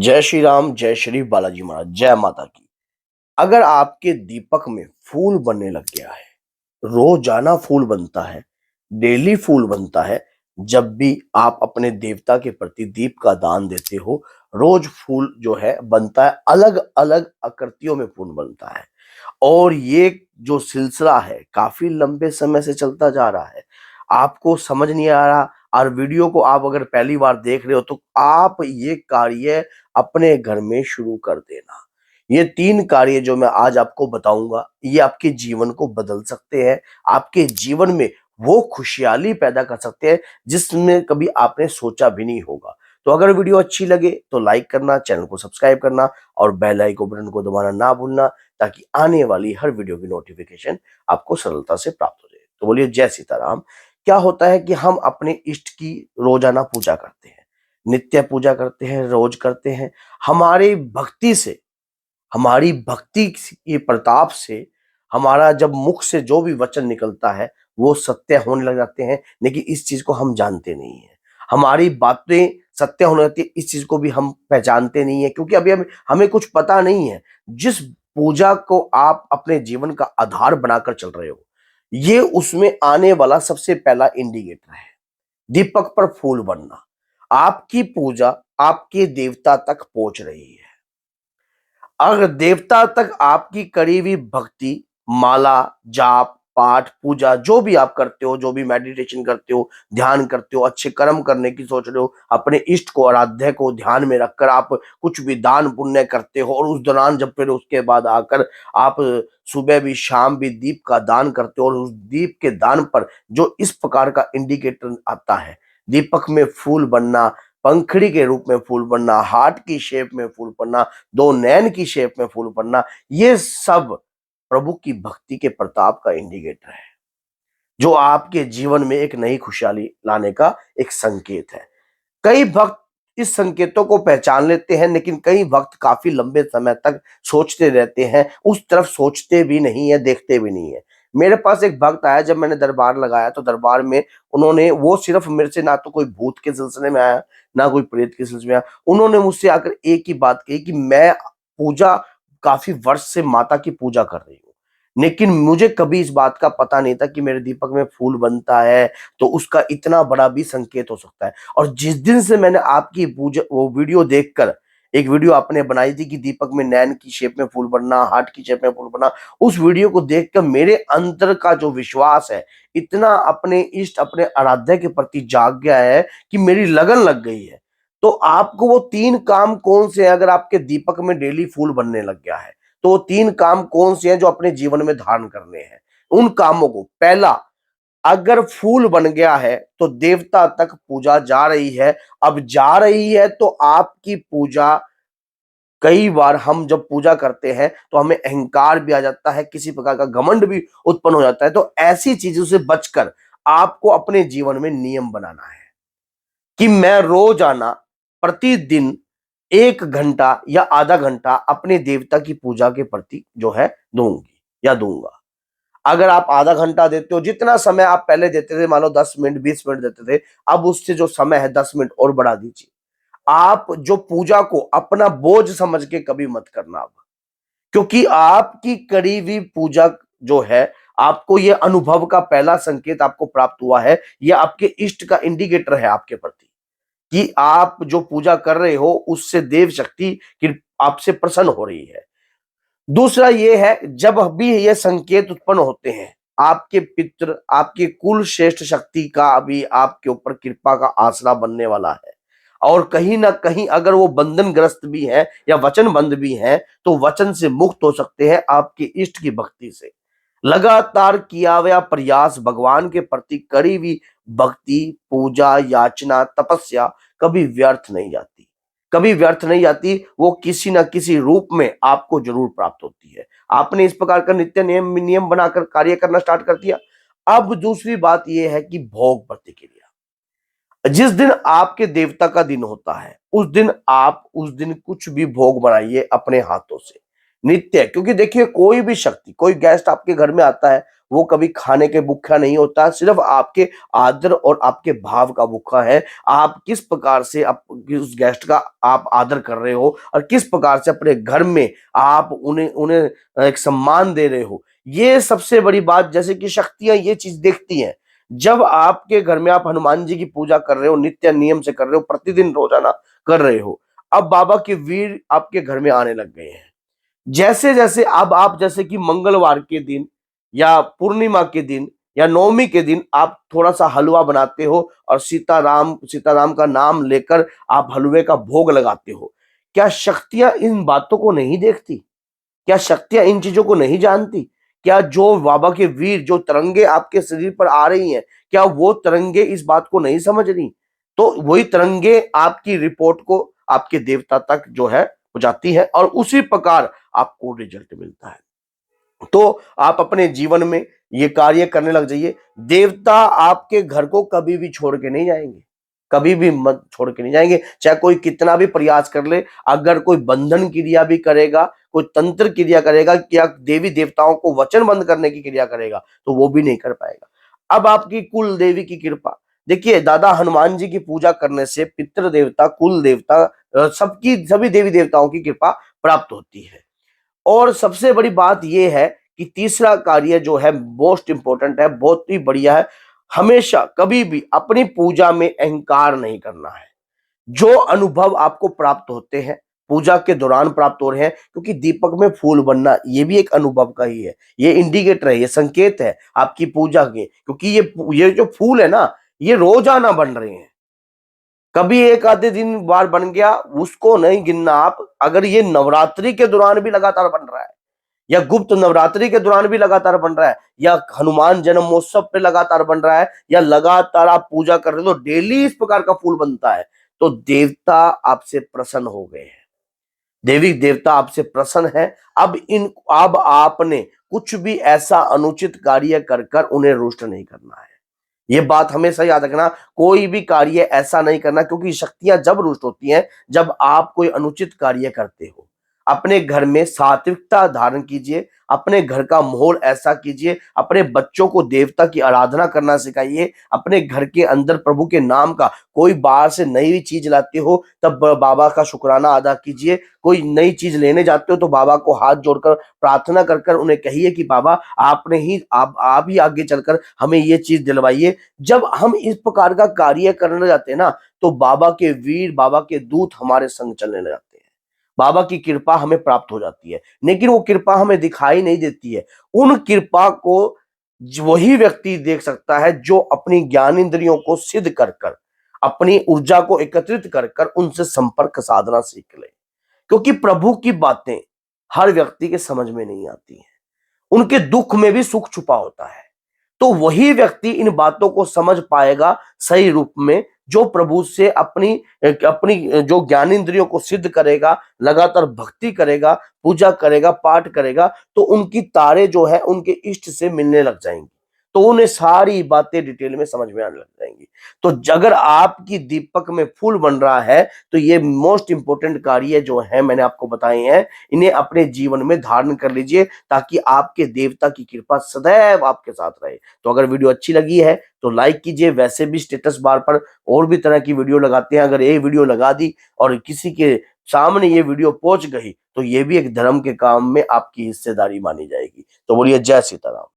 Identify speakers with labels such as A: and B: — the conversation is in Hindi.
A: जय श्री राम, जय श्री बालाजी महाराज, जय माता की। अगर आपके दीपक में फूल बनने लग गया है, रोजाना फूल बनता है, डेली फूल बनता है, जब भी आप अपने देवता के प्रति दीप का दान देते हो, रोज फूल जो है बनता है, अलग अलग आकृतियों में फूल बनता है। और ये जो सिलसिला है काफी लंबे समय से चलता जा रहा है। आपको समझ नहीं आ रहा, और वीडियो को आप अगर पहली बार देख रहे हो तो आप ये कार्य अपने घर में शुरू कर देना। ये 3 कार्य जो मैं आज आपको बताऊंगा, ये आपके जीवन को बदल सकते हैं। आपके जीवन में वो खुशहाली पैदा कर सकते हैं जिसमें कभी आपने सोचा भी नहीं होगा। तो अगर वीडियो अच्छी लगे तो लाइक करना, चैनल को सब्सक्राइब करना और बेल आइकन बटन को दबाना ना भूलना, ताकि आने वाली हर वीडियो की नोटिफिकेशन आपको सरलता से प्राप्त हो जाए। तो बोलिए जय सीताराम। क्या होता है कि हम अपने इष्ट की रोजाना पूजा करते हैं, नित्य पूजा करते हैं, रोज करते हैं। हमारी भक्ति से, हमारी भक्ति के प्रताप से हमारा जब मुख से जो भी वचन निकलता है वो सत्य होने लग जाते हैं, लेकिन इस चीज को हम जानते नहीं है। हमारी बातें सत्य होने लगती है, इस चीज को भी हम पहचानते नहीं है, क्योंकि अभी हमें कुछ पता नहीं है। जिस पूजा को आप अपने जीवन का आधार बनाकर चल रहे हो, ये उसमें आने वाला सबसे पहला इंडिकेटर है। दीपक पर फूल बनना, आपकी पूजा आपके देवता तक पहुंच रही है। अगर देवता तक आपकी करी हुई भक्ति, माला, जाप, पाठ, पूजा जो भी आप करते हो, जो भी मेडिटेशन करते हो, ध्यान करते हो, अच्छे कर्म करने की सोच रहे हो, अपने इष्ट को, आराध्य को ध्यान में रखकर आप कुछ भी दान पुण्य करते हो, और उस दौरान जब फिर उसके बाद आकर आप सुबह भी शाम भी दीप का दान करते हो, और उस दीप के दान पर जो इस प्रकार का इंडिकेटर आता है, दीपक में फूल बनना, पंखड़ी के रूप में फूल बनना, हार्ट की शेप में फूल बनना, 2 नैन की शेप में फूल बनना, ये सब प्रभु की भक्ति के प्रताप का इंडिकेटर है, जो आपके जीवन में एक नई खुशहाली लाने का एक संकेत है। कई भक्त इस संकेतों को पहचान लेते हैं, लेकिन कई भक्त काफी लंबे समय तक सोचते रहते हैं, उस तरफ सोचते भी नहीं है, देखते भी नहीं है। मेरे पास एक भक्त आया, जब मैंने दरबार लगाया तो दरबार में उन्होंने, वो सिर्फ मेरे से ना तो कोई भूत के सिलसिले में आया, ना कोई प्रेत के सिलसिले में आया, उन्होंने मुझसे आकर एक ही बात कही कि मैं पूजा काफी वर्ष से माता की पूजा कर रही हूँ, लेकिन मुझे कभी इस बात का पता नहीं था कि मेरे दीपक में फूल बनता है तो उसका इतना बड़ा भी संकेत हो सकता है। और जिस दिन से मैंने आपकी पूजा वो वीडियो देखकर, एक वीडियो आपने बनाई थी कि दीपक में नैन की शेप में फूल बनना, हार्ट की शेप में फूल बनना, उस वीडियो को देखकर मेरे अंदर का जो विश्वास है इतना अपने इष्ट, अपने आराध्य के प्रति जाग गया है कि मेरी लगन लग गई है। तो आपको वो 3 काम कौन से हैं, अगर आपके दीपक में डेली फूल बनने लग गया है तो वो 3 काम कौन से हैं जो अपने जीवन में धारण करने हैं? उन कामों को, पहला, अगर फूल बन गया है तो देवता तक पूजा जा रही है। अब जा रही है तो आपकी पूजा, कई बार हम जब पूजा करते हैं तो हमें अहंकार भी आ जाता है, किसी प्रकार का घमंड भी उत्पन्न हो जाता है। तो ऐसी चीजों से बचकर आपको अपने जीवन में नियम बनाना है कि मैं रोजाना, प्रतिदिन 1 घंटा या आधा घंटा अपने देवता की पूजा के प्रति जो है दूंगी या दूंगा। अगर आप आधा घंटा देते हो, जितना समय आप पहले देते थे, मान लो 10 मिनट 20 मिनट देते थे, अब उससे जो समय है 10 मिनट और बढ़ा दीजिए। आप जो पूजा को अपना बोझ समझ के कभी मत करना अब, क्योंकि आपकी करी हुई पूजा जो है, आपको ये अनुभव का पहला संकेत आपको प्राप्त हुआ है, ये आपके इष्ट का इंडिकेटर है आपके प्रति, कि आप जो पूजा कर रहे हो उससे देव शक्ति की आपसे प्रसन्न हो रही है। दूसरा ये है, जब भी ये संकेत उत्पन्न होते हैं, आपके पितृ, आपके कुल श्रेष्ठ शक्ति का अभी आपके ऊपर कृपा का आसरा बनने वाला है। और कहीं ना कहीं अगर वो बंधन ग्रस्त भी है या वचन बंद भी है, तो वचन से मुक्त हो सकते हैं आपके इष्ट की भक्ति से। लगातार किया हुआ प्रयास, भगवान के प्रति करी हुई भक्ति, पूजा, याचना, तपस्या कभी व्यर्थ नहीं जाती, कभी व्यर्थ नहीं जाती। वो किसी ना किसी रूप में आपको जरूर प्राप्त होती है। आपने इस प्रकार का नित्य नियम नियम बनाकर कार्य करना स्टार्ट कर दिया। अब दूसरी बात यह है कि भोग प्रतिक्रिया, जिस दिन आपके देवता का दिन होता है, उस दिन आप उस दिन कुछ भी भोग बनाइए अपने हाथों से। नित्य, क्योंकि देखिए कोई भी शक्ति, कोई गेस्ट आपके घर में आता है, वो कभी खाने के भूखा नहीं होता, सिर्फ आपके आदर और आपके भाव का भूखा है। आप किस प्रकार से आप उस गेस्ट का आप आदर कर रहे हो और किस प्रकार से अपने घर में आप उन्हें उन्हें एक सम्मान दे रहे हो, ये सबसे बड़ी बात। जैसे कि शक्तियां ये चीज देखती हैं, जब आपके घर में आप हनुमान जी की पूजा कर रहे हो, नित्य नियम से कर रहे हो, प्रतिदिन रोजाना कर रहे हो, अब बाबा के वीर आपके घर में आने लग गए हैं। जैसे जैसे अब आप जैसे कि मंगलवार के दिन या पूर्णिमा के दिन या नवमी के दिन आप थोड़ा सा हलवा बनाते हो और सीताराम का नाम लेकर आप हलवे का भोग लगाते हो, क्या शक्तियां इन बातों को नहीं देखती? क्या शक्तियां इन चीजों को नहीं जानती? क्या जो बाबा के वीर जो तरंगे आपके शरीर पर आ रही हैं, क्या वो तरंगे इस बात को नहीं समझ रही? तो वही तरंगे आपकी रिपोर्ट को आपके देवता तक जो है हो जाती है और उसी प्रकार आपको रिजल्ट मिलता है। तो आप अपने जीवन में ये कार्य करने लग जाइए। देवता आपके घर को कभी भी छोड़ के नहीं जाएंगे, कभी भी मत छोड़ के नहीं जाएंगे, चाहे कोई कितना भी प्रयास कर ले। अगर कोई बंधन क्रिया भी करेगा, कोई तंत्र क्रिया करेगा या देवी देवताओं को वचन बंद करने की क्रिया करेगा, तो वो भी नहीं कर पाएगा। अब आपकी कुल देवी की कृपा, देखिए दादा हनुमान जी की पूजा करने से पितृ देवता, कुल देवता, सबकी सभी देवी देवताओं की कृपा प्राप्त होती है। और सबसे बड़ी बात यह है कि तीसरा कार्य जो है मोस्ट इंपॉर्टेंट है, बहुत ही बढ़िया है। हमेशा कभी भी अपनी पूजा में अहंकार नहीं करना है। जो अनुभव आपको प्राप्त होते हैं पूजा के दौरान प्राप्त हो रहे हैं, क्योंकि दीपक में फूल बनना ये भी एक अनुभव का ही है, ये इंडिकेटर है, ये संकेत है आपकी पूजा के, क्योंकि ये जो फूल है ना, ये रोजाना बन रहे हैं। कभी एक आधे दिन बार बन गया उसको नहीं गिनना आप। अगर ये नवरात्रि के दौरान भी लगातार बन रहा है या गुप्त नवरात्रि के दौरान भी लगातार बन रहा है या हनुमान जन्मोत्सव पे लगातार बन रहा है या लगातार आप पूजा कर रहे हो, तो डेली इस प्रकार का फूल बनता है, तो देवता आपसे प्रसन्न हो गए हैं, देवी देवता आपसे प्रसन्न है। अब आपने कुछ भी ऐसा अनुचित कार्य कर कर उन्हें रुष्ट नहीं करना है। ये बात हमेशा याद रखना, कोई भी कार्य ऐसा नहीं करना, क्योंकि शक्तियां जब रुष्ट होती हैं जब आप कोई अनुचित कार्य करते हो। अपने घर में सात्विकता धारण कीजिए, अपने घर का माहौल ऐसा कीजिए, अपने बच्चों को देवता की आराधना करना सिखाइए, अपने घर के अंदर प्रभु के नाम का, कोई बाहर से नई चीज लाते हो तब बाबा का शुक्राना अदा कीजिए, कोई नई चीज लेने जाते हो तो बाबा को हाथ जोड़कर प्रार्थना कर कर उन्हें कहिए कि बाबा आपने ही आप ही आगे चलकर हमें ये चीज दिलवाइए। जब हम इस प्रकार का कार्य करने जाते हैं ना, तो बाबा के वीर, बाबा के दूत हमारे संग चलने लग जाते हैं, बाबा की कृपा हमें प्राप्त हो जाती है। लेकिन वो कृपा हमें दिखाई नहीं देती है, उन कृपा को वही व्यक्ति देख सकता है जो अपनी ज्ञान इंद्रियों को सिद्ध कर कर, अपनी ऊर्जा को एकत्रित कर कर उनसे संपर्क साधना सीख ले। क्योंकि प्रभु की बातें हर व्यक्ति के समझ में नहीं आती हैं, उनके दुख में भी सुख छुपा होता है। तो वही व्यक्ति इन बातों को समझ पाएगा सही रूप में, जो प्रभु से अपनी अपनी जो ज्ञानेंद्रियों को सिद्ध करेगा, लगातार भक्ति करेगा, पूजा करेगा, पाठ करेगा, तो उनकी तारे जो है उनके इष्ट से मिलने लग जाएंगी, तो उन्हें सारी बातें डिटेल में समझ में आने लग जाएंगी। तो अगर आपकी दीपक में फूल बन रहा है, तो ये मोस्ट इंपोर्टेंट कार्य जो है मैंने आपको बताए हैं, इन्हें अपने जीवन में धारण कर लीजिए, ताकि आपके देवता की कृपा सदैव आपके साथ रहे। तो अगर वीडियो अच्छी लगी है तो लाइक कीजिए, वैसे भी स्टेटस बार पर और भी तरह की वीडियो लगाते हैं, अगर ये वीडियो लगा दी और किसी के सामने ये वीडियो पहुंच गई तो ये भी एक धर्म के काम में आपकी हिस्सेदारी मानी जाएगी। तो बोलिए जय सीताराम।